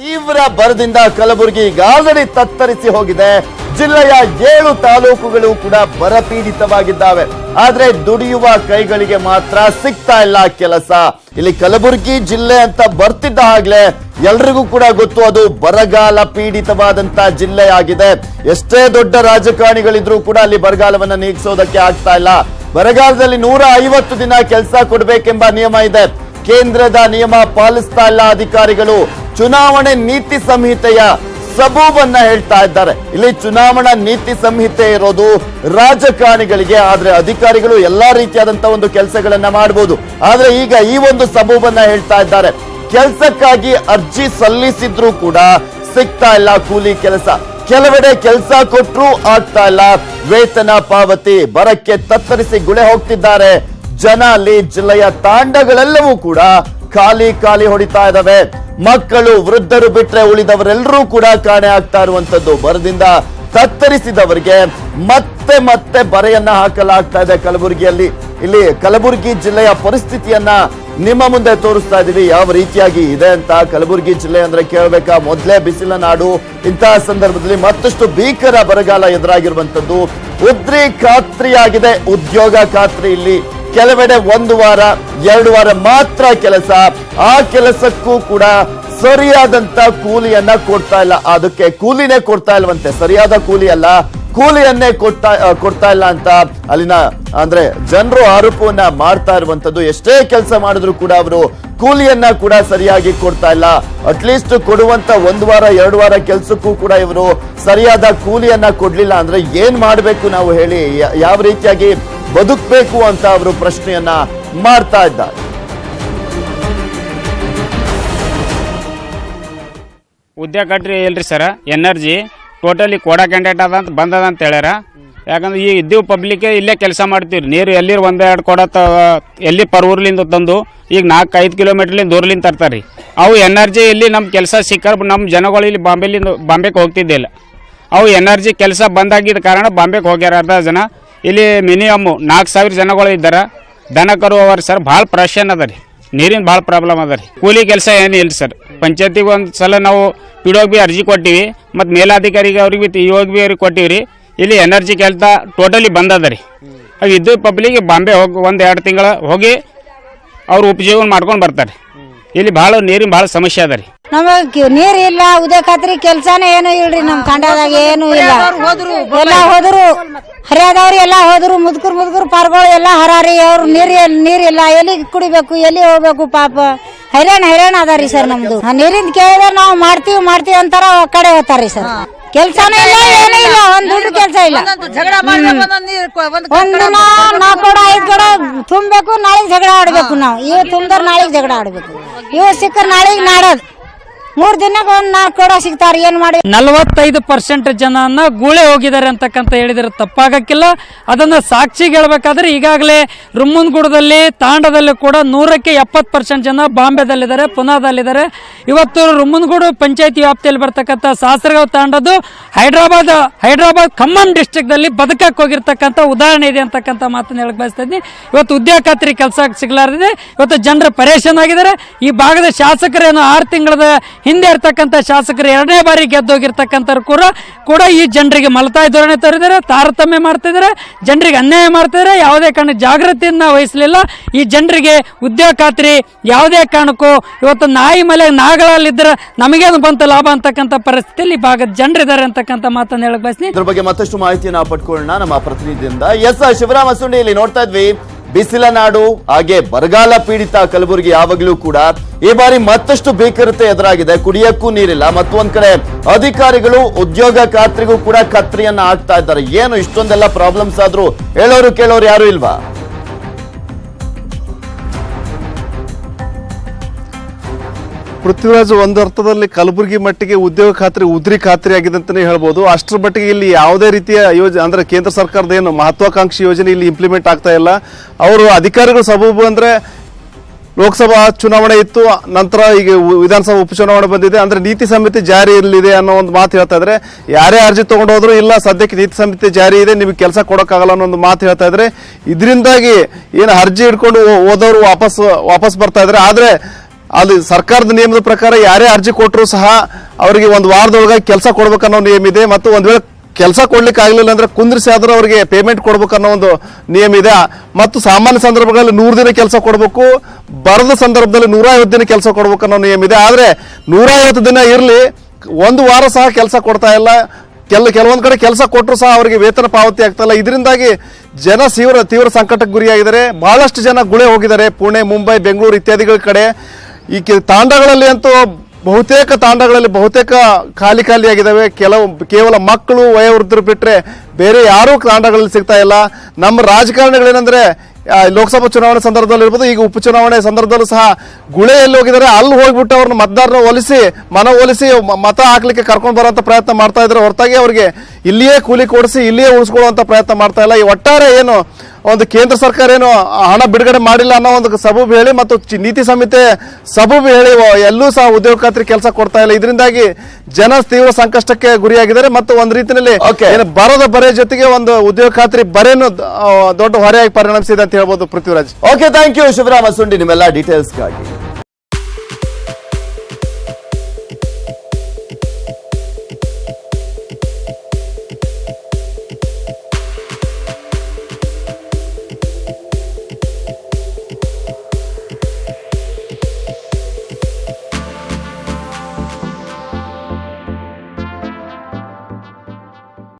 ತೀವ್ರ ಬರದಿಂದ ಕಲಬುರಗಿ ಈಗಾಗಲೇ ತತ್ತರಿಸಿ ಹೋಗಿದೆ. ಜಿಲ್ಲೆಯ 7 ತಾಲೂಕುಗಳು ಕೂಡ ಬರಪೀಡಿತವಾಗಿದ್ದಾವೆ. ಆದ್ರೆ ದುಡಿಯುವ ಕೈಗಳಿಗೆ ಮಾತ್ರ ಸಿಗ್ತಾ ಇಲ್ಲ ಕೆಲಸ. ಇಲ್ಲಿ ಕಲಬುರಗಿ ಜಿಲ್ಲೆ ಅಂತ ಬರ್ತಿದ್ದ ಹಾಗ್ಲೇ ಎಲ್ರಿಗೂ ಕೂಡ ಗೊತ್ತು ಅದು ಬರಗಾಲ ಪೀಡಿತವಾದಂತ ಜಿಲ್ಲೆಯಾಗಿದೆ. ಎಷ್ಟೇ ದೊಡ್ಡ ರಾಜಕಾರಣಿಗಳಿದ್ರೂ ಕೂಡ ಅಲ್ಲಿ ಬರಗಾಲವನ್ನ ನೀಗಿಸೋದಕ್ಕೆ ಆಗ್ತಾ ಇಲ್ಲ. ಬರಗಾಲದಲ್ಲಿ 150 ದಿನ ಕೆಲಸ ಕೊಡಬೇಕೆಂಬ ನಿಯಮ ಇದೆ. ಕೇಂದ್ರದ ನಿಯಮ ಪಾಲಿಸ್ತಾ ಇಲ್ಲ ಅಧಿಕಾರಿಗಳು. ಚುನಾವಣೆ ನೀತಿ ಸಂಹಿತೆಯ ಸಬೂಬನ್ನ ಹೇಳ್ತಾ ಇದ್ದಾರೆ. ಇಲ್ಲಿ ಚುನಾವಣಾ ನೀತಿ ಸಂಹಿತೆ ಇರೋದು ರಾಜಕಾರಣಿಗಳಿಗೆ, ಆದ್ರೆ ಅಧಿಕಾರಿಗಳು ಎಲ್ಲಾ ರೀತಿಯಾದಂತಹ ಒಂದು ಕೆಲಸಗಳನ್ನ ಮಾಡಬಹುದು. ಆದ್ರೆ ಈಗ ಈ ಒಂದು ಸಬೂಬನ್ನ ಹೇಳ್ತಾ ಇದ್ದಾರೆ. ಕೆಲಸಕ್ಕಾಗಿ ಅರ್ಜಿ ಸಲ್ಲಿಸಿದ್ರು ಕೂಡ ಸಿಗ್ತಾ ಇಲ್ಲ ಕೂಲಿ ಕೆಲಸ. ಕೆಲವೆಡೆ ಕೆಲಸ ಕೊಟ್ಟರು ಆಗ್ತಾ ಇಲ್ಲ. ವೇತನ ಪಾವತಿ ಬರಕ್ಕೆ ತತ್ತರಿಸಿ ಗುಳೆ ಹೋಗ್ತಿದ್ದಾರೆ ಜನ. ಅಲ್ಲಿ ಜಿಲ್ಲೆಯ ತಾಂಡಗಳೆಲ್ಲವೂ ಕೂಡ ಖಾಲಿ ಹೊಡಿತಾ ಇದಾವೆ. ಮಕ್ಕಳು ವೃದ್ಧರು ಬಿಟ್ರೆ ಉಳಿದವರೆಲ್ಲರೂ ಕೂಡ ಕಾಣೆ ಆಗ್ತಾ ಇರುವಂತದ್ದು. ಬರದಿಂದ ತತ್ತರಿಸಿದವರಿಗೆ ಮತ್ತೆ ಬರೆಯನ್ನ ಹಾಕಲಾಗ್ತಾ ಇದೆ ಕಲಬುರಗಿಯಲ್ಲಿ. ಇಲ್ಲಿ ಕಲಬುರಗಿ ಜಿಲ್ಲೆಯ ಪರಿಸ್ಥಿತಿಯನ್ನ ನಿಮ್ಮ ಮುಂದೆ ತೋರಿಸ್ತಾ ಇದೀವಿ ಯಾವ ರೀತಿಯಾಗಿ ಇದೆ ಅಂತ. ಕಲಬುರಗಿ ಜಿಲ್ಲೆ ಅಂದ್ರೆ ಕೇಳಬೇಕಾ, ಮೊದಲೇ ಬಿಸಿಲ ನಾಡು. ಇಂತಹ ಸಂದರ್ಭದಲ್ಲಿ ಮತ್ತಷ್ಟು ಭೀಕರ ಬರಗಾಲ ಎದುರಾಗಿರುವಂತದ್ದು. ಉದ್ರಿ ಖಾತ್ರಿಯಾಗಿದೆ, ಉದ್ಯೋಗ ಖಾತ್ರಿ. ಇಲ್ಲಿ ಕೆಲವೆಡೆ 1 ವಾರ 2 ವಾರ ಮಾತ್ರ ಕೆಲಸ. ಆ ಕೆಲಸಕ್ಕೂ ಕೂಡ ಸರಿಯಾದಂತ ಕೂಲಿಯನ್ನ ಕೊಡ್ತಾ ಇಲ್ಲ. ಅದಕ್ಕೆ ಕೂಲಿನೇ ಕೊಡ್ತಾ ಇಲ್ವಂತೆ, ಸರಿಯಾದ ಕೂಲಿ ಅಲ್ಲ, ಕೂಲಿಯನ್ನೇ ಕೊಡ್ತಾ ಇಲ್ಲ ಅಂತ ಅಲ್ಲಿನ ಅಂದ್ರೆ ಜನರು ಆರೋಪವನ್ನ ಮಾಡ್ತಾ ಇರುವಂತದ್ದು. ಎಷ್ಟೇ ಕೆಲಸ ಮಾಡಿದ್ರು ಕೂಡ ಅವರು ಕೂಲಿಯನ್ನ ಕೂಡ ಸರಿಯಾಗಿ ಕೊಡ್ತಾ ಇಲ್ಲ. ಅಟ್ಲೀಸ್ಟ್ ಕೊಡುವಂತ 1 ವಾರ 2 ವಾರ ಕೆಲಸಕ್ಕೂ ಕೂಡ ಇವರು ಸರಿಯಾದ ಕೂಲಿಯನ್ನ ಕೊಡ್ಲಿಲ್ಲ ಅಂದ್ರೆ ಏನ್ ಮಾಡ್ಬೇಕು ನಾವು ಹೇಳಿ, ಯಾವ ರೀತಿಯಾಗಿ ಬದುಕಬೇಕು ಅಂತ ಅವರು ಪ್ರಶ್ನೆಯನ್ನ ಮಾಡ್ತಾ ಇದ್ದಾರೆ. ಉದ್ಯೋಗ ಕಟ್ರಿ ಇಲ್ರಿ ಸರ್, ಎನರ್ಜಿ ಟೋಟಲಿ ಕೋಡಾ ಕ್ಯಾಂಡಿಡೇಟ್ ಅದ ಅಂತ ಬಂದದ ಅಂತ ಹೇಳ್ಯಾರ. ಯಾಕಂದ್ರೆ ಈ ಇದ್ದೀವಿ ಪಬ್ಲಿಕ್ ಇಲ್ಲೇ ಕೆಲಸ ಮಾಡ್ತೀವಿ. ನೀರು ಎಲ್ಲಿ 1-2 ಕೊಡ ಎಲ್ಲಿ ಪರ್ವೂರ್ಲಿಂದ ತಂದು ಈಗ 4-5 ಕಿಲೋಮೀಟರ್ಲಿಂದ ದೂರ್ಲಿಂದ ತರ್ತಾರ್ರಿ. ಅವು ಎನರ್ಜಿ ಇಲ್ಲಿ ನಮ್ಮ ಕೆಲಸ ಸಿಕ್ಕ ನಮ್ಮ ಜನಗಳು ಇಲ್ಲಿ ಬಾಂಬೆಗೆ ಹೋಗ್ತಿದ್ದಿಲ್ಲ. ಅವು ಎನರ್ಜಿ ಕೆಲಸ ಬಂದಾಗಿದ್ದ ಕಾರಣ ಬಾಂಬೆಗೆ ಹೋಗ್ಯಾರ ಅರ್ಧ ಜನ. ಇಲ್ಲಿ ಮಿನಿಮಮ್ 4,000 ಜನಗಳು ಇದ್ದಾರೆ. ದನ ಕರು ಅವರ್ ಸರ್ ಭಾಳ ಪ್ರಶ್ನೆ ಅದ ರೀ, ನೀರಿನ ಭಾಳ ಪ್ರಾಬ್ಲಮ್ ಅದ ರೀ. ಕೂಲಿ ಕೆಲಸ ಏನಿಲ್ಲ ಸರ್. ಪಂಚಾಯತಿಗೆ ಒಂದು ಸಲ ನಾವು ಪಿಡೋಗಿ ಅರ್ಜಿ ಕೊಟ್ಟಿವಿ, ಮತ್ತು ಮೇಲಾಧಿಕಾರಿಗೆ ಅವ್ರಿಗೆ ಅವ್ರಿಗೆ ಕೊಟ್ಟಿವಿ ರೀ. ಇಲ್ಲಿ ಎನರ್ಜಿ ಕೆಲಸ ಟೋಟಲಿ ಬಂದದ ರೀ. ಅದು ಇದ್ದು ಪಬ್ಲಿಕ್ ಬಾಂಬೆ ಹೋಗಿ 1-2 ತಿಂಗಳ ಹೋಗಿ ಅವ್ರು ಉಪಜೀವನ ಮಾಡ್ಕೊಂಡು ಬರ್ತಾರೆ. ಇಲ್ಲಿ ಭಾಳ ನೀರಿನ ಭಾಳ ಸಮಸ್ಯೆ ಅದ ರೀ. ನಮಗ್ ನೀರ್ ಇಲ್ಲ, ಉದ್ಯೋಗ ಖಾತ್ರಿ ಕೆಲ್ಸಾನೇ ಏನು ಇಲ್ರಿ. ನಮ್ ಖಂಡದಾಗ ಏನು ಇಲ್ಲ. ಎಲ್ಲ ಹೋದ್ರು ಹರಿಯಾದವ್ರು ಎಲ್ಲ ಹೋದ್ರು. ಮುದುಕರು ಪಾರ್ಗಳು ಎಲ್ಲ ಹರಾರಿ. ಅವ್ರು ನೀರಿಲ್ಲ, ಎಲ್ಲಿ ಕುಡಿಬೇಕು, ಎಲ್ಲಿ ಹೋಗ್ಬೇಕು, ಪಾಪ ಹೈರಾಣ ಅದಾರಿ ಸರ್. ನಮ್ದು ನೀರಿಂದ ಕೇಳಿದ್ರೆ ನಾವು ಮಾಡ್ತೀವಿ ಅಂತಾರ ಕಡೆ ಹೋಗ್ತಾರಿ ಸರ್. ಕೆಲ್ಸಾನು ಇಲ್ಲ, ಏನೂ ಇಲ್ಲ, ಒಂದ್ ದುಡ್ಡು ಕೆಲ್ಸ ಇಲ್ಲ. ಒಂದಿನ 4 ಕೊಡ 5 ಕೊಡ ತುಂಬಬೇಕು, ನಾಳೆಗೆ ಜಗಳ ಆಡ್ಬೇಕು. ನಾವು ಇವ್ ತುಂಬ್ದಾರ ನಾಳೆಗೆ ಜಗಳ ಆಡ್ಬೇಕು. ಇವ್ ಸಿಕ್ಕರ್ ನಾಳೆಗೆ ನಾಡೋದು. 3 ದಿನಕ್ಕೆ 1-4 ಕೊಡ ಸಿಗ್ತಾರ. ಏನ್ ಮಾಡಿ 45% ಜನನ್ನ ಗೂಳೆ ಹೋಗಿದ್ದಾರೆ ಅಂತಕ್ಕಂತ ಹೇಳಿದ್ರೆ ತಪ್ಪಾಗಕ್ಕಿಲ್ಲ. ಅದನ್ನ ಸಾಕ್ಷಿಗೆ ಹೇಳ್ಬೇಕಾದ್ರೆ ಈಗಾಗಲೇ ರುಮ್ಮನಗುಡದಲ್ಲಿ ತಾಂಡದಲ್ಲಿ ಕೂಡ 100ಕ್ಕೆ 70% ಜನ ಬಾಂಬೆದಲ್ಲಿದ್ದಾರೆ, ಪುನಾದಲ್ಲಿದ್ದಾರೆ. ಇವತ್ತು ರುಮ್ಮನಗುಡು ಪಂಚಾಯತಿ ವ್ಯಾಪ್ತಿಯಲ್ಲಿ ಬರ್ತಕ್ಕಂಥ ಸಾಸ್ರಗಾಂವ್ ತಾಂಡದ್ದು ಹೈದರಾಬಾದ್ ಖಮ್ಮಂ ಡಿಸ್ಟ್ರಿಕ್ಟ್ ದಲ್ಲಿ ಬದುಕಕ್ಕೆ ಹೋಗಿರ್ತಕ್ಕಂಥ ಉದಾಹರಣೆ ಇದೆ ಅಂತಕ್ಕಂಥ ಮಾತನ್ನ ಹೇಳಕ್ ಬಯಸ್ತಾ ಇದ್ದೀನಿ. ಇವತ್ತು ಉದ್ಯೋಗ ಖಾತ್ರಿ ಕೆಲಸ ಸಿಗಲಾರದಿದೆ. ಇವತ್ತು ಜನರು ಪರೇಶಾನ್ ಆಗಿದ್ದಾರೆ. ಈ ಭಾಗದ ಶಾಸಕರೇನು 6 ತಿಂಗಳದ ಹಿಂದೆ ಇರ್ತಕ್ಕಂಥ ಶಾಸಕರು 2ನೇ ಬಾರಿ ಗೆದ್ದೋಗಿರ್ತಕ್ಕಂಥವ್ರು ಕೂಡ ಈ ಜನರಿಗೆ ಮಲತಾಯಿ ಧೋರಣೆ ತೋರಿದ್ದಾರೆ, ತಾರತಮ್ಯ ಮಾಡ್ತಿದ್ದಾರೆ, ಜನರಿಗೆ ಅನ್ಯಾಯ ಮಾಡ್ತಿದ್ದಾರೆ. ಯಾವುದೇ ಕಾರಣ ಜಾಗೃತಿಯನ್ನ ವಹಿಸಲಿಲ್ಲ. ಈ ಜನರಿಗೆ ಉದ್ಯೋಗ ಖಾತ್ರಿ ಯಾವುದೇ ಕಾರಣಕ್ಕೂ ಇವತ್ತು ನಾಯಿ ಮಲೆ ನಾಗಳಲ್ಲಿದ್ರೆ ನಮಗೇನು ಬಂತು ಲಾಭ ಅಂತಕ್ಕಂಥ ಪರಿಸ್ಥಿತಿಯಲ್ಲಿ ಈ ಭಾಗದ ಜನರಿದ್ದಾರೆ ಅಂತಕ್ಕಂಥ ಮಾತನ್ನು ಹೇಳಕ್ ಬಯಸ್ತೀನಿ. ಇದ್ರ ಬಗ್ಗೆ ಮತ್ತಷ್ಟು ಮಾಹಿತಿಯನ್ನು ಪಡ್ಕೊಳ್ಳೋಣ ನಮ್ಮ ಪ್ರತಿನಿಧಿಯಿಂದ. ಶಿವರಾಮ ಅಸುಂಡಿ. ಇಲ್ಲಿ ನೋಡ್ತಾ ಇದ್ವಿ ಬಿಸಿಲ ನಾಡು, ಹಾಗೆ ಬರಗಾಲ ಪೀಡಿತ ಕಲಬುರಗಿ ಯಾವಾಗಲೂ ಕೂಡ ಈ ಬಾರಿ ಮತ್ತಷ್ಟು ಭೀಕರತೆ ಎದುರಾಗಿದೆ. ಕುಡಿಯಕ್ಕೂ ನೀರಿಲ್ಲ. ಮತ್ತೊಂದ್ ಕಡೆ ಅಧಿಕಾರಿಗಳು ಉದ್ಯೋಗ ಖಾತ್ರಿಗೂ ಕೂಡ ಕತ್ರಿಯನ್ನ ಹಾಕ್ತಾ ಇದ್ದಾರೆ. ಏನು ಇಷ್ಟೊಂದೆಲ್ಲ ಪ್ರಾಬ್ಲಮ್ಸ್ ಆದ್ರೂ ಹೇಳೋರು ಕೇಳೋರು ಯಾರು ಇಲ್ವಾ? ಪೃಥ್ವಿರಾಜ್, ಒಂದು ಅರ್ಥದಲ್ಲಿ ಕಲಬುರಗಿ ಮಟ್ಟಿಗೆ ಉದ್ಯೋಗ ಖಾತ್ರಿ ಉದ್ರಿ ಖಾತ್ರಿ ಆಗಿದೆ ಅಂತಾನೆ ಹೇಳ್ಬೋದು. ಅಷ್ಟರ ಮಟ್ಟಿಗೆ ಇಲ್ಲಿ ಯಾವುದೇ ರೀತಿಯ ಯೋಜನೆ ಅಂದ್ರೆ ಕೇಂದ್ರ ಸರ್ಕಾರದ ಏನು ಮಹತ್ವಾಕಾಂಕ್ಷಿ ಯೋಜನೆ ಇಲ್ಲಿ ಇಂಪ್ಲಿಮೆಂಟ್ ಆಗ್ತಾ ಇಲ್ಲ. ಅವರು ಅಧಿಕಾರಿಗಳು ಸಬೂಬು ಅಂದ್ರೆ ಲೋಕಸಭಾ ಚುನಾವಣೆ ಇತ್ತು, ನಂತರ ಈಗ ವಿಧಾನಸಭಾ ಉಪಚುನಾವಣೆ ಬಂದಿದೆ, ಅಂದ್ರೆ ನೀತಿ ಸಂಹಿತೆ ಜಾರಿಯಲ್ಲಿದೆ ಅನ್ನೋ ಒಂದು ಮಾತು ಹೇಳ್ತಾ ಇದ್ರೆ. ಯಾರೇ ಅರ್ಜಿ ತಗೊಂಡು ಹೋದ್ರು ಇಲ್ಲ ಸದ್ಯಕ್ಕೆ ನೀತಿ ಸಂಹಿತೆ ಜಾರಿ ಇದೆ, ನಿಮಗೆ ಕೆಲಸ ಕೊಡೋಕ್ಕಾಗಲ್ಲ ಅನ್ನೋ ಒಂದು ಮಾತು ಹೇಳ್ತಾ ಇದ್ರೆ. ಇದರಿಂದಾಗಿ ಏನು ಅರ್ಜಿ ಹಿಡ್ಕೊಂಡು ಹೋದವರು ವಾಪಸ್ ಬರ್ತಾ ಇದ್ರೆ. ಆದ್ರೆ ಅಲ್ಲಿ ಸರ್ಕಾರದ ನಿಯಮದ ಪ್ರಕಾರ ಯಾರೇ ಅರ್ಜಿ ಕೊಟ್ಟರು ಸಹ ಅವರಿಗೆ ಒಂದು ವಾರದೊಳಗೆ ಕೆಲಸ ಕೊಡ್ಬೇಕನ್ನೋ ನಿಯಮ ಇದೆ. ಮತ್ತು ಒಂದ್ ವೇಳೆ ಕೆಲಸ ಕೊಡ್ಲಿಕ್ಕೆ ಆಗ್ಲಿಲ್ಲ ಅಂದ್ರೆ ಕುಂದ್ರಿಸಿ ಆದ್ರೂ ಅವರಿಗೆ ಪೇಮೆಂಟ್ ಕೊಡ್ಬೇಕನ್ನೋ ಒಂದು ನಿಯಮ ಇದೆ. ಮತ್ತು ಸಾಮಾನ್ಯ ಸಂದರ್ಭಗಳಲ್ಲಿ 100 ದಿನ ಕೆಲಸ ಕೊಡಬೇಕು, ಬರದ ಸಂದರ್ಭದಲ್ಲಿ 150 ದಿನ ಕೆಲಸ ಕೊಡ್ಬೇಕನ್ನೋ ನಿಯಮ ಇದೆ. ಆದ್ರೆ 150 ದಿನ ಇರ್ಲಿ, ಒಂದು ವಾರ ಸಹ ಕೆಲಸ ಕೊಡ್ತಾ ಇಲ್ಲ. ಕೆಲವೊಂದ್ ಕಡೆ ಕೆಲಸ ಕೊಟ್ಟರು ಸಹ ಅವರಿಗೆ ವೇತನ ಪಾವತಿ ಆಗ್ತಾ ಇಲ್ಲ. ಇದರಿಂದಾಗಿ ಜನ ತೀವ್ರ ಸಂಕಟಕ್ಕೆ ಗುರಿಯಾಗಿದ್ದಾರೆ. ಬಹಳಷ್ಟು ಜನ ಗುಳೆ ಹೋಗಿದ್ದಾರೆ. ಪುಣೆ, ಮುಂಬೈ, ಬೆಂಗಳೂರು ಇತ್ಯಾದಿಗಳ ಕಡೆ ಈ ತಾಂಡಗಳಲ್ಲಿ ಅಂತೂ ಬಹುತೇಕ ತಾಂಡಗಳಲ್ಲಿ ಖಾಲಿ ಆಗಿದ್ದಾವೆ. ಕೇವಲ ಮಕ್ಕಳು, ವಯೋವೃದ್ಧರು ಬಿಟ್ರೆ ಬೇರೆ ಯಾರೂ ತಾಂಡಗಳಲ್ಲಿ ಸಿಗ್ತಾ ಇಲ್ಲ. ನಮ್ಮ ರಾಜಕಾರಣಿಗಳೇನಂದ್ರೆ ಲೋಕಸಭಾ ಚುನಾವಣೆ ಸಂದರ್ಭದಲ್ಲಿ ಇರ್ಬೋದು, ಈಗ ಉಪಚುನಾವಣೆ ಸಂದರ್ಭದಲ್ಲೂ ಸಹ ಗುಳೆ ಎಲ್ಲಿ ಹೋಗಿದ್ದಾರೆ ಅಲ್ಲಿ ಹೋಗ್ಬಿಟ್ಟು ಅವ್ರನ್ನ ಮನವೊಲಿಸಿ ಮತ ಹಾಕ್ಲಿಕ್ಕೆ ಕರ್ಕೊಂಡು ಬರುವಂತ ಪ್ರಯತ್ನ ಮಾಡ್ತಾ ಇದ್ದಾರೆ ಹೊರತಾಗಿ ಅವ್ರಿಗೆ ಇಲ್ಲಿಯೇ ಕೂಲಿ ಕೊಡಿಸಿ ಇಲ್ಲಿಯೇ ಉಳಿಸ್ಕೊಳ್ಳುವಂತ ಪ್ರಯತ್ನ ಮಾಡ್ತಾ ಇಲ್ಲ. ಈ ಒಟ್ಟಾರೆ ಏನು ಒಂದು ಕೇಂದ್ರ ಸರ್ಕಾರ ಏನು ಹಣ ಬಿಡುಗಡೆ ಮಾಡಿಲ್ಲ ಅನ್ನೋ ಒಂದು ಸಬೂಬು ಹೇಳಿ ಮತ್ತು ನೀತಿ ಸಂಹಿತೆ ಸಬೂಬು ಹೇಳಿ ಎಲ್ಲೂ ಸಹ ಉದ್ಯೋಗ ಖಾತ್ರಿ ಕೆಲಸ ಕೊಡ್ತಾ ಇಲ್ಲ. ಇದರಿಂದಾಗಿ ಜನ ತೀವ್ರ ಸಂಕಷ್ಟಕ್ಕೆ ಗುರಿಯಾಗಿದ್ದಾರೆ. ಮತ್ತು ಒಂದು ರೀತಿಯಲ್ಲಿ ಬರದ ಬರೆ ಜೊತೆಗೆ ಒಂದು ಉದ್ಯೋಗ ಖಾತ್ರಿ ಬರೇನು ದೊಡ್ಡ ಹೊರೆಯಾಗಿ ಪರಿಣಮಿಸಿದೆ ಅಂತ ಹೇಳ್ಬೋದು. Prithviraj. Okay, thank you Shivarama Sundi ನಿಮ್ಮೆಲ್ಲ ಡೀಟೇಲ್ಸ್ಗಾಗಿ.